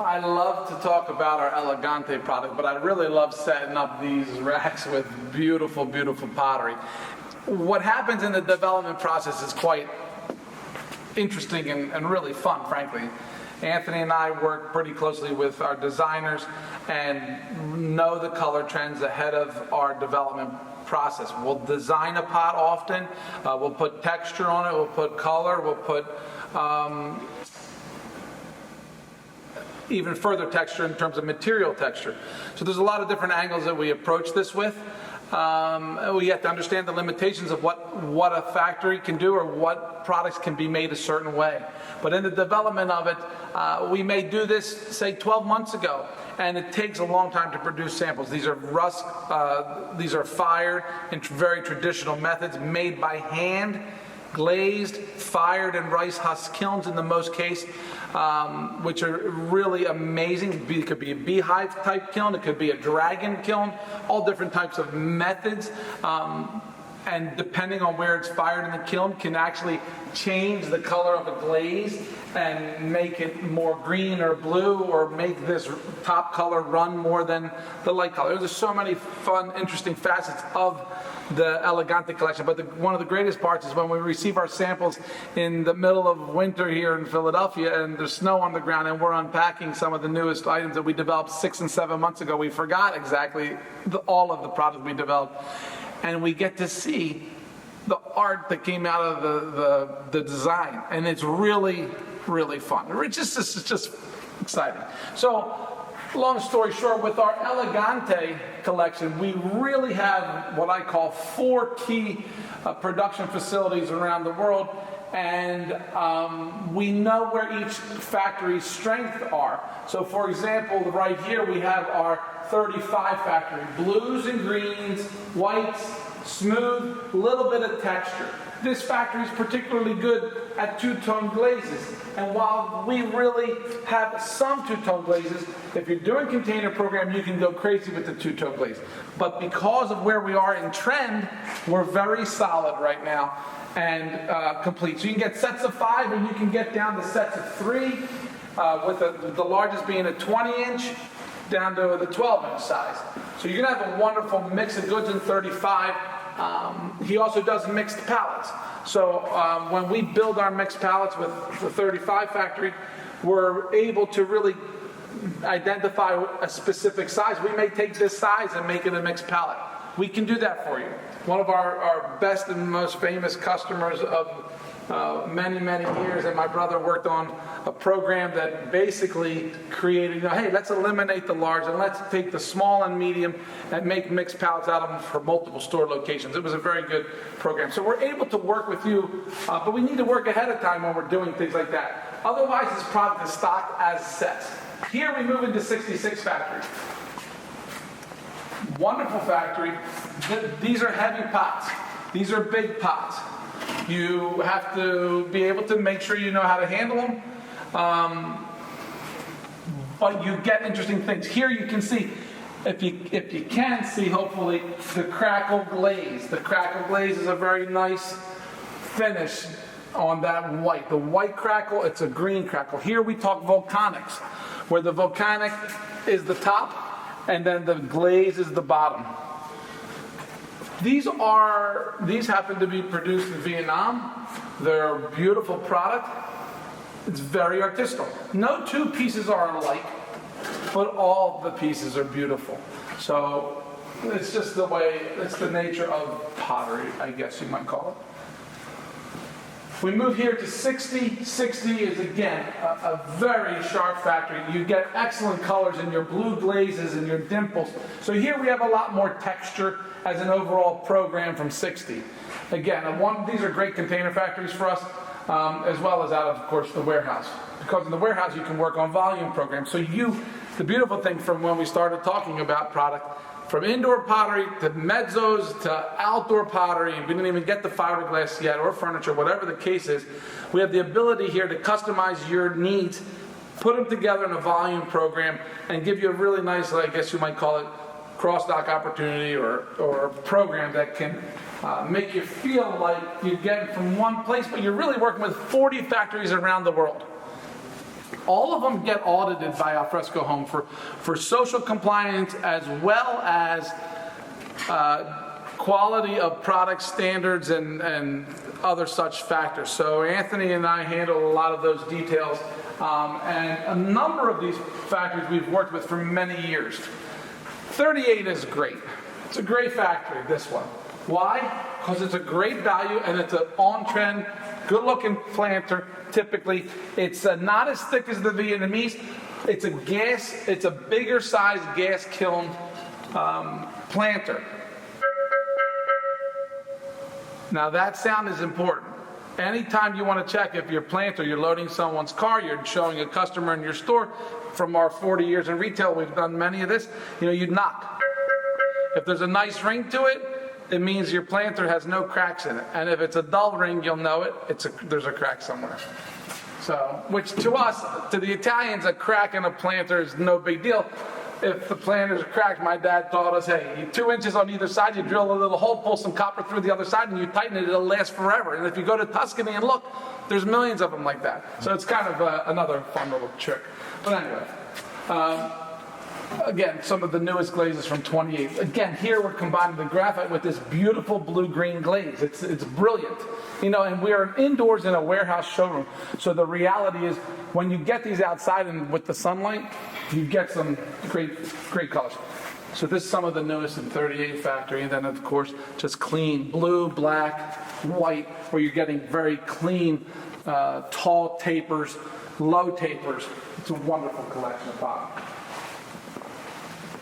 I love to talk about our Elegante product, but I really love setting up these racks with beautiful, beautiful pottery. What happens in the development process is quite interesting and really fun, frankly. Anthony and I work pretty closely with our designers and know the color trends ahead of our development process. We'll design a pot often, we'll put texture on it, we'll put color, we'll put even further texture in terms of material texture. So there's a lot of different angles that we approach this with. We have to understand the limitations of what a factory can do or what products can be made a certain way. But in the development of it, we may do this, say, 12 months ago, and it takes a long time to produce samples. These are these are fired in very traditional methods, made by hand, glazed, fired in rice husk kilns in the most case, which are really amazing. It could be a beehive type kiln, it could be a dragon kiln, all different types of methods. And depending on where it's fired in the kiln can actually change the color of a glaze and make it more green or blue, or make this top color run more than the light color. There's so many fun, interesting facets of the Elegante collection, but one of the greatest parts is when we receive our samples in the middle of winter here in Philadelphia and there's snow on the ground and we're unpacking some of the newest items that we developed 6 and 7 months ago. We forgot exactly all of the products we developed, and we get to see the art that came out of the design, and it's really, really fun. It's just exciting. So, long story short, with our Elegante collection, we really have what I call 4 key production facilities around the world, and we know where each factory's strengths are. So for example, right here we have our 35 factory. Blues and greens, whites, smooth, little bit of texture. This factory is particularly good at two-tone glazes. And while we really have some two-tone glazes, if you're doing container program, you can go crazy with the two-tone glaze. But because of where we are in trend, we're very solid right now and complete. So you can get sets of 5, and you can get down to sets of 3, with the largest being a 20-inch down to the 12-inch size. So you're going to have a wonderful mix of goods in 35. He also does mixed pallets. So when we build our mixed pallets with the 35 factory, we're able to really identify a specific size. We may take this size and make it a mixed pallet. We can do that for you. One of our best and most famous customers of many, many years, and my brother worked on a program that basically created, hey, let's eliminate the large and let's take the small and medium and make mixed pallets out of them for multiple store locations. It was a very good program. So we're able to work with you, but we need to work ahead of time when we're doing things like that. Otherwise, this product is stocked as sets. Here we move into 66 factory. Wonderful factory. These are heavy pots. These are big pots. You have to be able to make sure you know how to handle them. But you get interesting things. Here you can see, if you can see, hopefully, the crackle glaze. The crackle glaze is a very nice finish on that white. The white crackle, it's a green crackle. Here we talk volcanics, where the volcanic is the top and then the glaze is the bottom. These happen to be produced in Vietnam. They're a beautiful product. It's very artisanal. No two pieces are alike, but all the pieces are beautiful. So it's just the way, it's the nature of pottery, I guess you might call it. We move here to 60. 60 is, again, a very sharp factory. You get excellent colors in your blue glazes and your dimples. So here we have a lot more texture as an overall program from 60. Again, these are great container factories for us, as well as out of course, the warehouse. Because in the warehouse, you can work on volume programs. So the beautiful thing from when we started talking about product, from indoor pottery to mezzos to outdoor pottery, and we didn't even get the fiberglass yet, or furniture, whatever the case is, we have the ability here to customize your needs, put them together in a volume program, and give you a really nice, I guess you might call it, cross-dock opportunity or program that can make you feel like you're getting from one place, but you're really working with 40 factories around the world. All of them get audited by Alfresco Home for social compliance as well as quality of product standards and other such factors. So Anthony and I handle a lot of those details, and a number of these factories we've worked with for many years. 38 is great. It's a great factory, this one. Why? Because it's a great value and it's an on-trend, good-looking planter. Typically, it's not as thick as the Vietnamese. It's a bigger size gas kiln planter. Now that sound is important. Anytime you want to check if your planter, you're loading someone's car, you're showing a customer in your store, from our 40 years in retail, we've done many of this, you knock. If there's a nice ring to it, it means your planter has no cracks in it. And if it's a dull ring, you'll know there's a crack somewhere. So, which to us, to the Italians, a crack in a planter is no big deal. If the planter's cracked, my dad taught us, hey, 2 inches on either side, you drill a little hole, pull some copper through the other side, and you tighten it, it'll last forever. And if you go to Tuscany and look, there's millions of them like that. So it's kind of another fun little trick. But anyway, again, some of the newest glazes from 28. Again, here we're combining the graphite with this beautiful blue-green glaze. It's brilliant. And we're indoors in a warehouse showroom. So the reality is, when you get these outside and with the sunlight, you get some great colors. So this is some of the newest in 38 factory. And then, of course, just clean blue, black, white, where you're getting very clean, tall tapers, low tapers. It's a wonderful collection of products.